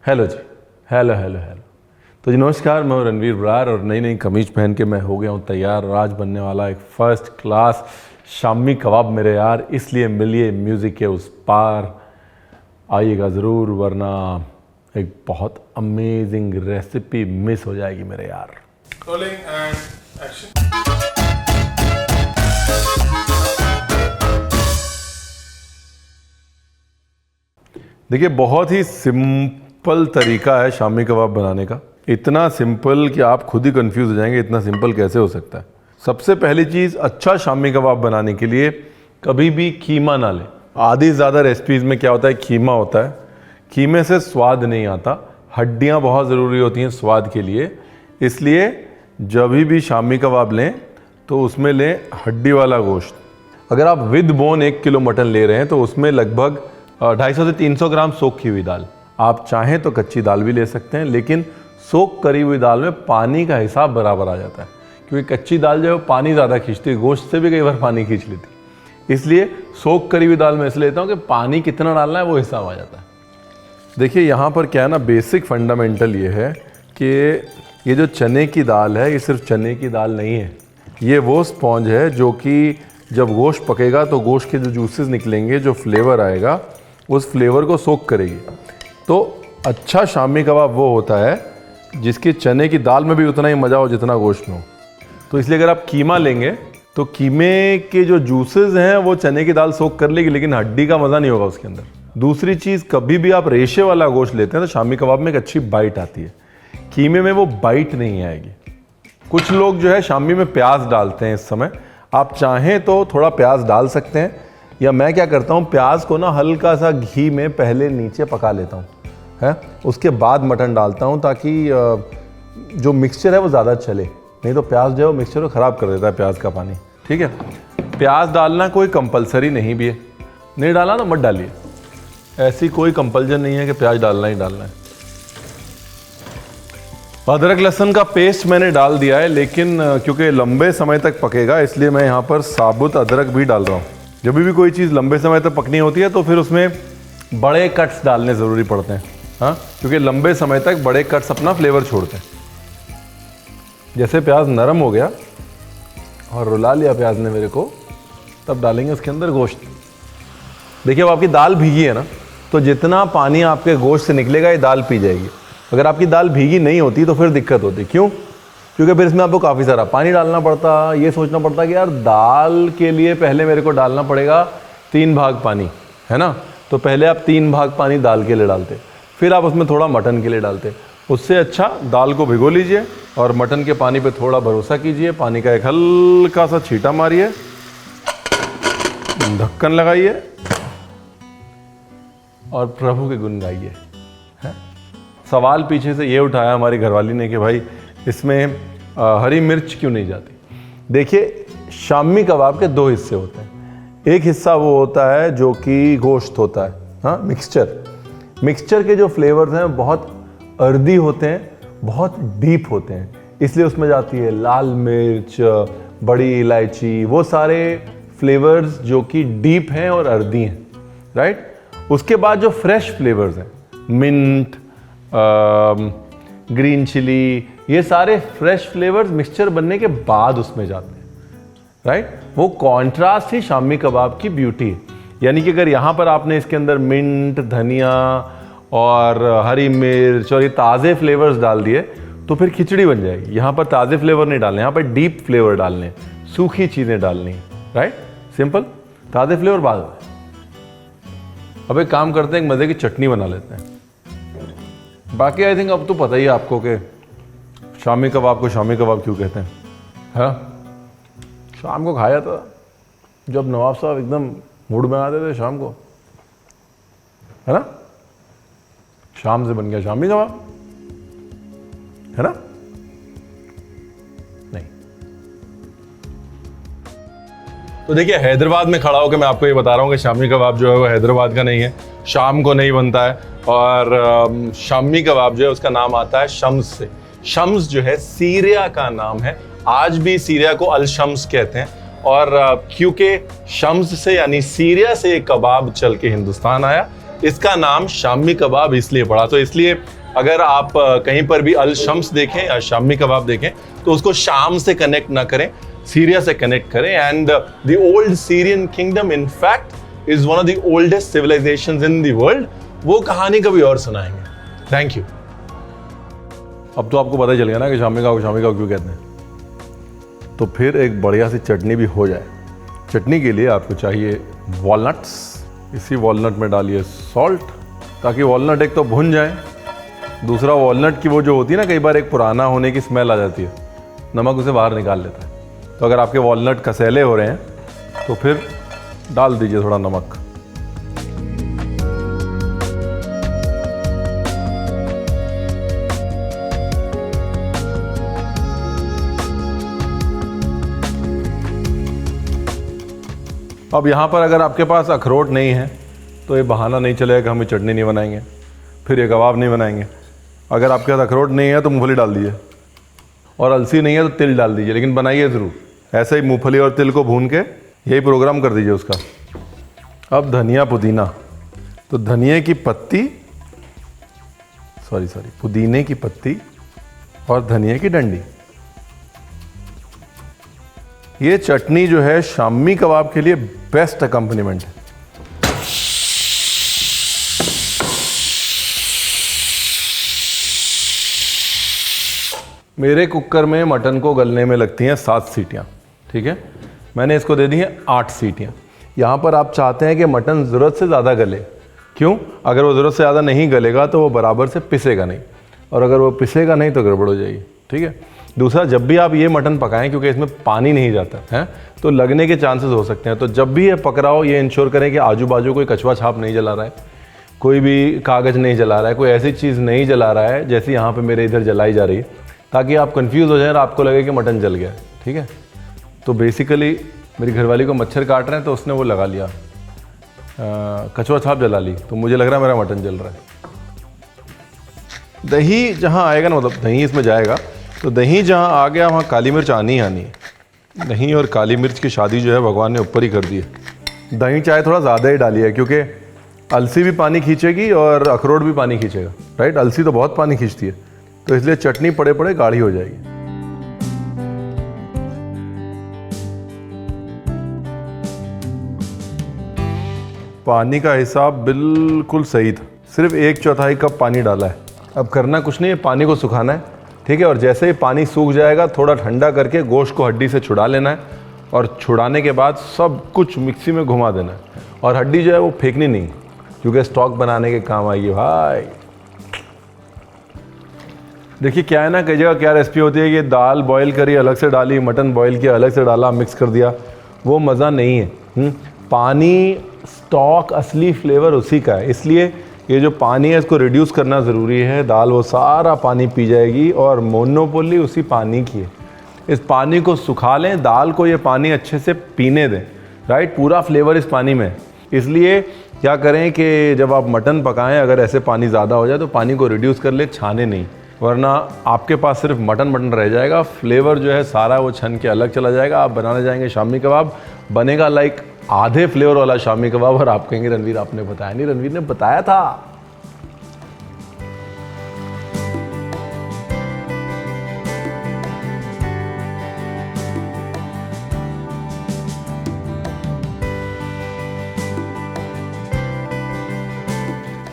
Hello जी, hello hello hello. तो जी नमस्कार, मैं रणवीर बरार और नई नई कमीज पहन के मैं हो गया हूँ तैयार और आज बनने वाला एक फ़र्स्ट क्लास शामी कबाब मेरे यार। इसलिए मिलिए म्यूज़िक के उस पार, आइएगा ज़रूर, वरना एक बहुत अमेजिंग रेसिपी मिस हो जाएगी मेरे यार। Rolling and action. देखिए, बहुत ही सिंपल तरीका है शामी कबाब बनाने का। इतना सिंपल कि आप खुद ही कंफ्यूज हो जाएंगे, इतना सिंपल कैसे हो सकता है। सबसे पहली चीज़, अच्छा शामी कबाब बनाने के लिए कभी भी कीमा ना लें। आधी ज़्यादा रेसिपीज़ में क्या होता है, कीमा होता है। कीमे से स्वाद नहीं आता, हड्डियाँ बहुत ज़रूरी होती हैं स्वाद के लिए। इसलिए जब भी शामी कबाब लें तो उसमें लें हड्डी वाला गोश्त। अगर आप विद बोन 1 किलो मटन ले रहे हैं तो उसमें लगभग 250 से 300 ग्राम सोख की हुई दाल। आप चाहें तो कच्ची दाल भी ले सकते हैं, लेकिन सोख करी हुई दाल में पानी का हिसाब बराबर आ जाता है, क्योंकि कच्ची दाल जो है पानी ज़्यादा खींचती है, गोश्त से भी कई बार पानी खींच लेती है। इसलिए सोख करी हुई दाल में इसलिए लेता हूँ कि पानी कितना डालना है वो हिसाब आ जाता है। देखिए यहाँ पर क्या है ना, बेसिक फंडामेंटल ये है कि ये जो चने की दाल है, ये सिर्फ चने की दाल नहीं है। ये वो स्पॉन्ज है जो कि जब गोश्त पकेगा तो गोश्त के जो जूसेस निकलेंगे, जो फ्लेवर आएगा, उस फ्लेवर को सोख करेगी। तो अच्छा शामी कबाब वो होता है जिसके चने की दाल में भी उतना ही मज़ा हो जितना गोश्त में हो। तो इसलिए अगर आप कीमा लेंगे तो कीमे के जो जूसेस हैं वो चने की दाल सोख कर लेगी, लेकिन हड्डी का मज़ा नहीं होगा उसके अंदर। दूसरी चीज़, कभी भी आप रेशे वाला गोश्त लेते हैं तो शामी कबाब में एक अच्छी बाइट आती है, कीमे में वो बाइट नहीं आएगी। कुछ लोग जो है शामी में प्याज डालते हैं। इस समय आप चाहें तो थोड़ा प्याज डाल सकते हैं, या मैं क्या करता हूँ, प्याज को ना हल्का सा घी में पहले नीचे पका लेता हूँ, है, उसके बाद मटन डालता हूँ, ताकि जो मिक्सचर है वो ज़्यादा चले। नहीं तो प्याज जो है वो मिक्सचर को ख़राब कर देता है, प्याज का पानी। ठीक है, प्याज डालना कोई कंपलसरी नहीं भी है, नहीं डाला ना मत डालिए, ऐसी कोई कंपल्जन नहीं है कि प्याज डालना ही डालना है। अदरक लहसुन का पेस्ट मैंने डाल दिया है, लेकिन क्योंकि लंबे समय तक पकेगा इसलिए मैं यहाँ पर साबुत अदरक भी डाल रहा हूँ। जब भी कोई चीज़ लंबे समय तक पकनी होती है तो फिर उसमें बड़े कट्स डालने ज़रूरी पड़ते हैं, हाँ, क्योंकि लंबे समय तक बड़े कट्स अपना फ्लेवर छोड़ते हैं। जैसे प्याज नरम हो गया और रुला लिया प्याज ने मेरे को, तब डालेंगे उसके अंदर गोश्त। देखिए, अब आपकी दाल भीगी है ना, तो जितना पानी आपके गोश्त से निकलेगा ये दाल पी जाएगी। अगर आपकी दाल भीगी नहीं होती तो फिर दिक्कत होती। क्यों? क्योंकि फिर इसमें आपको काफ़ी सारा पानी डालना पड़ता, ये सोचना पड़ता कि यार दाल के लिए पहले मेरे को डालना पड़ेगा 3 भाग पानी, है ना। तो पहले आप 3 भाग पानी दाल के लिए डालते, फिर आप उसमें थोड़ा मटन के लिए डालते। उससे अच्छा दाल को भिगो लीजिए और मटन के पानी पे थोड़ा भरोसा कीजिए, पानी का एक हल्का सा छींटा मारिए, ढक्कन लगाइए और प्रभु के गुण गाइए। सवाल पीछे से ये उठाया हमारी घरवाली ने कि भाई इसमें हरी मिर्च क्यों नहीं जाती। देखिए, शामी कबाब के 2 हिस्से होते हैं। एक हिस्सा वो होता है जो कि गोश्त होता है, हाँ, मिक्सचर के जो फ्लेवर्स हैं बहुत अर्दी होते हैं, बहुत डीप होते हैं, इसलिए उसमें जाती है लाल मिर्च, बड़ी इलायची, वो सारे फ्लेवर्स जो कि डीप हैं और अर्दी हैं, राइट। उसके बाद जो फ्रेश फ्लेवर्स हैं, मिंट, ग्रीन चिली, ये सारे फ्रेश फ्लेवर्स मिक्सचर बनने के बाद उसमें जाते हैं, राइट। वो कॉन्ट्रास्ट ही शामी कबाब की ब्यूटी है। यानी कि अगर यहाँ पर आपने इसके अंदर मिंट, धनिया और हरी मिर्च और ये ताज़े फ्लेवर्स डाल दिए तो फिर खिचड़ी बन जाएगी। यहाँ पर ताज़े फ्लेवर नहीं डालने, यहाँ पर डीप फ्लेवर डालने, सूखी चीज़ें डालनी, राइट, सिंपल। ताज़े फ्लेवर बाद में। अब एक काम करते हैं, एक मज़े की चटनी बना लेते हैं। बाकी आई थिंक अब तो पता ही है आपको कि शामी कबाब को शामी कबाब क्यों कहते हैं, हाँ। शाम को खाया था जब नवाब साहब एकदम मूड बनाते थे शाम को, है ना, शाम से बन गया शामी कबाब, है ना। नहीं तो देखिए, हैदराबाद में खड़ा होकर मैं आपको ये बता रहा हूँ कि शामी कबाब जो है वो हैदराबाद का नहीं है, शाम को नहीं बनता है। और शामी कबाब जो है उसका नाम आता है शम्स से। शम्स जो है सीरिया का नाम है, आज भी सीरिया को अल शम्स कहते हैं। और क्योंकि शम्स से यानी सीरिया से एक कबाब चल के हिंदुस्तान आया, इसका नाम शामी कबाब इसलिए पड़ा। तो इसलिए अगर आप कहीं पर भी अल शम्स देखें या शामी कबाब देखें तो उसको शाम से कनेक्ट ना करें, सीरिया से कनेक्ट करें। And the old Syrian kingdom in fact is one of the oldest civilisations in the world. वो कहानी कभी और सुनाएंगे। Thank you. अब तो आपको पता ही चल गया ना कि शामी कबाब क्यों कहते हैं। तो फिर एक बढ़िया सी चटनी भी हो जाए। चटनी के लिए आपको चाहिए वॉलनट्स। इसी वॉलनट में डालिए सॉल्ट, ताकि वॉलनट एक तो भुन जाए, दूसरा वॉलनट की वो जो होती है ना, कई बार एक पुराना होने की स्मेल आ जाती है, नमक उसे बाहर निकाल लेता है। तो अगर आपके वॉलनट कसेले हो रहे हैं तो फिर डाल दीजिए थोड़ा नमक। अब यहाँ पर अगर आपके पास अखरोट नहीं है तो ये बहाना नहीं चलेगा कि हम ये चटनी नहीं बनाएंगे, फिर ये कबाब नहीं बनाएंगे। अगर आपके पास अखरोट नहीं है तो मूंगफली डाल दीजिए, और अलसी नहीं है तो तिल डाल दीजिए, लेकिन बनाइए ज़रूर। ऐसे ही मूंगफली और तिल को भून के यही प्रोग्राम कर दीजिए उसका। अब धनिया पुदीना, तो धनिया की पत्ती पुदीने की पत्ती और धनिया की डंडी। ये चटनी जो है शामी कबाब के लिए बेस्ट अकम्पनीमेंट है। मेरे कुकर में मटन को गलने में लगती हैं 7 सीटियां, ठीक है। मैंने इसको दे दी हैं 8 सीटियां। यहाँ पर आप चाहते हैं कि मटन ज़रूरत से ज़्यादा गले। क्यों? अगर वो ज़रूरत से ज़्यादा नहीं गलेगा तो वो बराबर से पिसेगा नहीं, और अगर वो पिसेगा नहीं तो गड़बड़ हो जाएगी, ठीक है। दूसरा, जब भी आप ये मटन पकाएं, क्योंकि इसमें पानी नहीं जाता है, तो लगने के चांसेस हो सकते हैं। तो जब भी ये पक रहा हो, ये इंश्योर करें कि आजू बाजू कोई कछुआ छाप नहीं जला रहा है, कोई भी कागज़ नहीं जला रहा है, कोई ऐसी चीज़ नहीं जला रहा है जैसी यहाँ पे मेरे इधर जलाई जा रही है, ताकि आप कंफ्यूज हो जाएं और आपको लगे कि मटन जल गया, ठीक है। तो बेसिकली मेरी घरवाली को मच्छर काट रहे हैं तो उसने वो लगा लिया, कछुआ छाप जला ली, तो मुझे लग रहा है मेरा मटन जल रहा है। दही जहाँ आएगा ना, मतलब दही इसमें जाएगा, तो दही जहाँ आ गया वहाँ काली मिर्च आनी ही आनी है। दही और काली मिर्च की शादी जो है भगवान ने ऊपर ही कर दी है। दही चाहे थोड़ा ज़्यादा ही डालिए, क्योंकि अलसी भी पानी खींचेगी और अखरोट भी पानी खींचेगा, राइट। अलसी तो बहुत पानी खींचती है, तो इसलिए चटनी पड़े पड़े गाढ़ी हो जाएगी। पानी का हिसाब बिल्कुल सही था, सिर्फ 1/4 कप पानी डाला है। अब करना कुछ नहीं है, पानी को सुखाना है, ठीक है। और जैसे ही पानी सूख जाएगा, थोड़ा ठंडा करके गोश्त को हड्डी से छुड़ा लेना है, और छुड़ाने के बाद सब कुछ मिक्सी में घुमा देना है। और हड्डी जो है वो फेंकनी नहीं, क्योंकि स्टॉक बनाने के काम आएगी भाई। देखिए क्या है ना, कई जगह क्या रेसिपी होती है कि दाल बॉईल करी अलग से डाली, मटन बॉईल किया अलग से डाला, मिक्स कर दिया, वो मज़ा नहीं है। पानी स्टॉक असली फ्लेवर उसी का है, इसलिए ये जो पानी है इसको रिड्यूस करना ज़रूरी है। दाल वो सारा पानी पी जाएगी और मोनोपोली उसी पानी की है। इस पानी को सुखा लें, दाल को ये पानी अच्छे से पीने दें, राइट। पूरा फ्लेवर इस पानी में है। इसलिए क्या करें कि जब आप मटन पकाएं, अगर ऐसे पानी ज़्यादा हो जाए तो पानी को रिड्यूस कर ले, छाने नहीं, वरना आपके पास सिर्फ मटन रह जाएगा। फ्लेवर जो है सारा वो छन के अलग चला जाएगा। आप बनाने जाएंगे शामी कबाब, बनेगा लाइक आधे फ्लेवर वाला शामी कबाब, और आप कहेंगे रणवीर आपने बताया नहीं। रणवीर ने बताया था।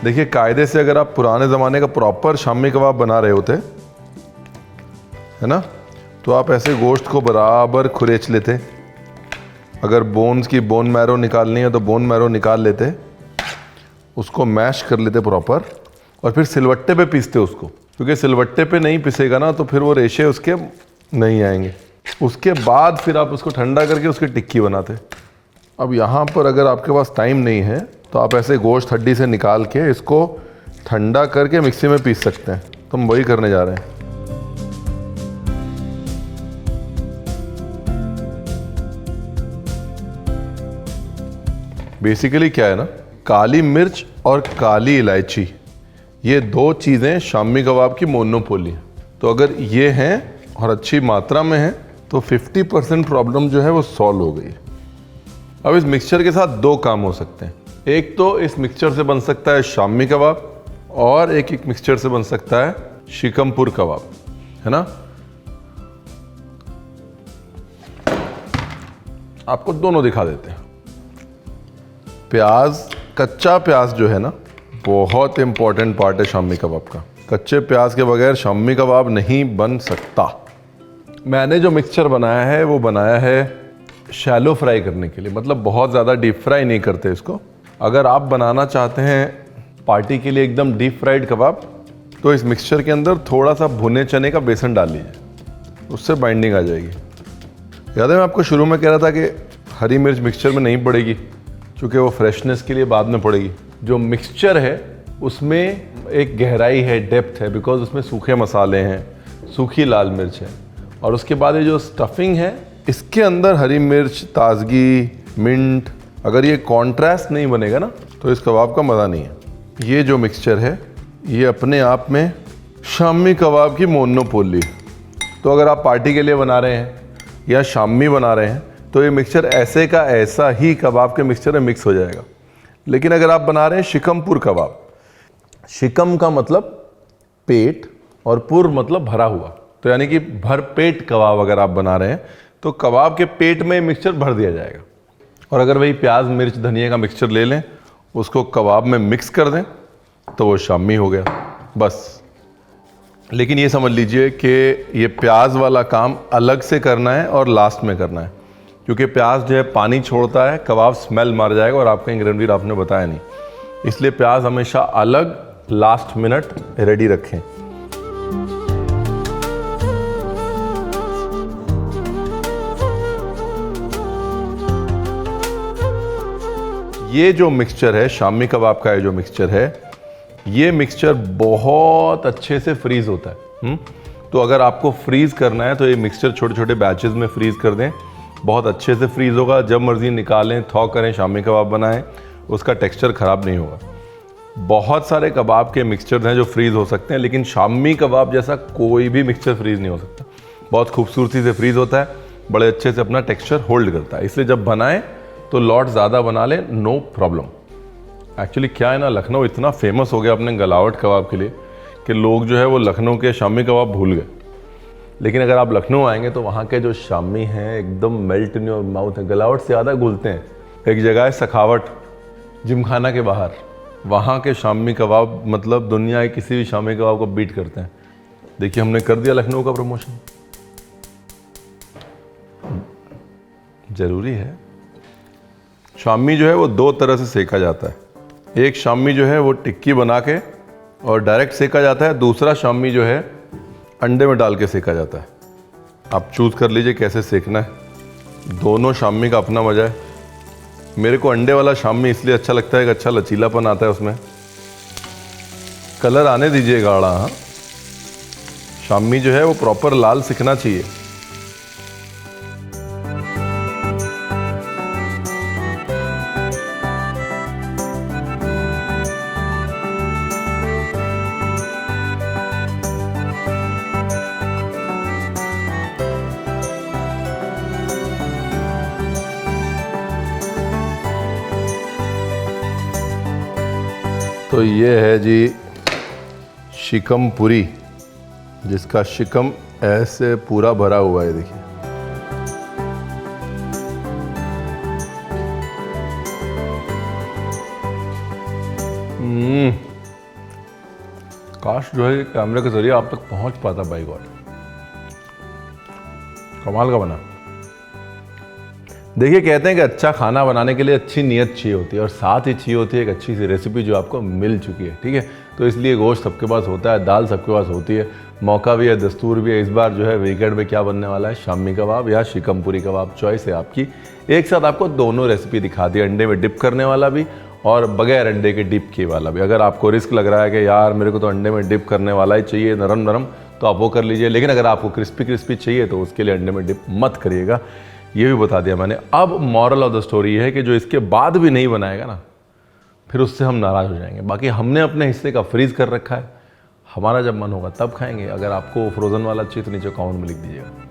देखिए कायदे से अगर आप पुराने ज़माने का प्रॉपर शामी कबाब बना रहे होते, है ना, तो आप ऐसे गोश्त को बराबर खुरेच लेते। अगर बोन्स की बोन मैरो निकालनी है तो बोन मैरो निकाल लेते, उसको मैश कर लेते प्रॉपर, और फिर सिलवट्टे पे पीसते उसको, क्योंकि सिलवट्टे पे नहीं पिसेगा ना तो फिर वो रेशे उसके नहीं आएंगे। उसके बाद फिर आप उसको ठंडा करके उसकी टिक्की बनाते। अब यहाँ पर अगर आपके पास टाइम नहीं है तो आप ऐसे गोश्त हड्डी से निकाल के इसको ठंडा करके मिक्सी में पीस सकते हैं। तो हम वही करने जा रहे हैं। बेसिकली क्या है ना, काली मिर्च और काली इलायची, ये 2 चीज़ें शामी कबाब की मोनोपोली है। तो अगर ये हैं और अच्छी मात्रा में हैं तो 50% प्रॉब्लम जो है वो सॉल्व हो गई। अब इस मिक्सचर के साथ 2 काम हो सकते हैं। एक तो इस मिक्सचर से बन सकता है शामी कबाब और एक मिक्सचर से बन सकता है शिकमपुर कबाब, है ना। आपको दोनों दिखा देते हैं। प्याज, कच्चा प्याज जो है ना, बहुत इंपॉर्टेंट पार्ट है शामी कबाब का। कच्चे प्याज के बगैर शामी कबाब नहीं बन सकता। मैंने जो मिक्सचर बनाया है वो बनाया है शैलो फ्राई करने के लिए, मतलब बहुत ज़्यादा डीप फ्राई नहीं करते इसको। अगर आप बनाना चाहते हैं पार्टी के लिए एकदम डीप फ्राइड कबाब, तो इस मिक्सचर के अंदर थोड़ा सा भुने चने का बेसन डाल लीजिए, उससे बाइंडिंग आ जाएगी। याद है मैं आपको शुरू में कह रहा था कि हरी मिर्च मिक्सचर में नहीं पड़ेगी, क्योंकि वो फ्रेशनेस के लिए बाद में पड़ेगी। जो मिक्सचर है उसमें एक गहराई है, डेप्थ है, बिकॉज उसमें सूखे मसाले हैं, सूखी लाल मिर्च है, और उसके बाद ये जो स्टफिंग है इसके अंदर हरी मिर्च, ताजगी, मिंट, अगर ये कॉन्ट्रास्ट नहीं बनेगा ना तो इस कबाब का मज़ा नहीं है। ये जो मिक्सचर है ये अपने आप में शामी कबाब की मोनोपोली। तो अगर आप पार्टी के लिए बना रहे हैं या शामी बना रहे हैं तो ये मिक्सचर ऐसे का ऐसा ही कबाब के मिक्सचर में मिक्स हो जाएगा। लेकिन अगर आप बना रहे हैं शिकमपुर कबाब, शिकम का मतलब पेट और पुर मतलब भरा हुआ, तो यानी कि भर पेट कबाब अगर आप बना रहे हैं तो कबाब के पेट में मिक्सचर भर दिया जाएगा। और अगर वही प्याज, मिर्च, धनिया का मिक्सचर ले लें, उसको कबाब में मिक्स कर दें, तो वो शामी हो गया बस। लेकिन ये समझ लीजिए कि ये प्याज वाला काम अलग से करना है और लास्ट में करना है, क्योंकि प्याज जो है पानी छोड़ता है, कबाब स्मेल मार जाएगा और आपका इंग्रेडिएंट आपने बताया नहीं, इसलिए प्याज हमेशा अलग लास्ट मिनट रेडी रखें। ये जो मिक्सचर है शामी कबाब का, ये जो मिक्सचर है, ये मिक्सचर बहुत अच्छे से फ्रीज होता है। तो अगर आपको फ्रीज करना है तो ये मिक्सचर छोटे छोटे बैचेस में फ्रीज कर दें, बहुत अच्छे से फ्रीज होगा। जब मर्जी निकालें, थॉ करें, शामी कबाब बनाएं, उसका टेक्सचर ख़राब नहीं होगा। बहुत सारे कबाब के मिक्सचर हैं जो फ्रीज हो सकते हैं, लेकिन शामी कबाब जैसा कोई भी मिक्सचर फ्रीज नहीं हो सकता। बहुत खूबसूरती से फ्रीज होता है, बड़े अच्छे से अपना टेक्सचर होल्ड करता है। इसलिए जब बनाएं तो लॉट ज़्यादा बना लें, नो प्रॉब्लम। एक्चुअली क्या है ना, लखनऊ इतना फेमस हो गया अपने गलावट कबाब के लिए कि लोग जो है वो लखनऊ के शामी कबाब भूल गए। लेकिन अगर आप लखनऊ आएंगे तो वहाँ के जो शामी हैं एकदम मेल्ट इन योर माउथ है, गलावट से ज़्यादा घुलते हैं। एक जगह है सखावट, जिमखाना के बाहर, वहाँ के शामी कबाब मतलब दुनिया के किसी भी शामी कबाब को बीट करते हैं। देखिए हमने कर दिया लखनऊ का प्रमोशन, ज़रूरी है। शामी जो है वो दो तरह से सेका जाता है। एक शामी जो है वो टिक्की बना के और डायरेक्ट सेका जाता है, दूसरा शामी जो है अंडे में डाल के सेका जाता है। आप चूज़ कर लीजिए कैसे सेकना है। दोनों शामी का अपना मज़ा है। मेरे को अंडे वाला शामी इसलिए अच्छा लगता है कि अच्छा लचीलापन आता है उसमें। कलर आने दीजिए गाढ़ा। हाँ, शामी जो है वो प्रॉपर लाल सिकना चाहिए। तो ये है जी शिकमपुरी, जिसका शिकम ऐसे पूरा भरा हुआ है। देखिए काश जो है कैमरे के जरिए आप तक पहुंच पाता। बाई गॉड, कमाल का बना। देखिए कहते हैं कि अच्छा खाना बनाने के लिए अच्छी नीयत चाहिए होती है और साथ ही चाहिए होती है एक अच्छी सी रेसिपी जो आपको मिल चुकी है। ठीक है, तो इसलिए गोश्त सबके पास होता है, दाल सबके पास होती है, मौका भी है, दस्तूर भी है। इस बार जो है वीकेंड में क्या बनने वाला है, शामी कबाब या शिकमपुरी कबाब, चॉइस है आपकी। एक साथ आपको दोनों रेसिपी दिखा दी, अंडे में डिप करने वाला भी और बगैर अंडे के डिप किए वाला भी। अगर आपको रिस्क लग रहा है कि यार मेरे को तो अंडे में डिप करने वाला ही चाहिए, नरम नरम, तो आप वो कर लीजिए। लेकिन अगर आपको क्रिस्पी क्रिस्पी चाहिए तो उसके लिए अंडे में डिप मत करिएगा, ये भी बता दिया मैंने। अब मॉरल ऑफ द स्टोरी है कि जो इसके बाद भी नहीं बनाएगा ना, फिर उससे हम नाराज़ हो जाएंगे। बाकी हमने अपने हिस्से का फ्रीज कर रखा है, हमारा जब मन होगा तब खाएंगे। अगर आपको फ्रोज़न वाला चाहिए तो नीचे कमेंट में लिख दीजिएगा।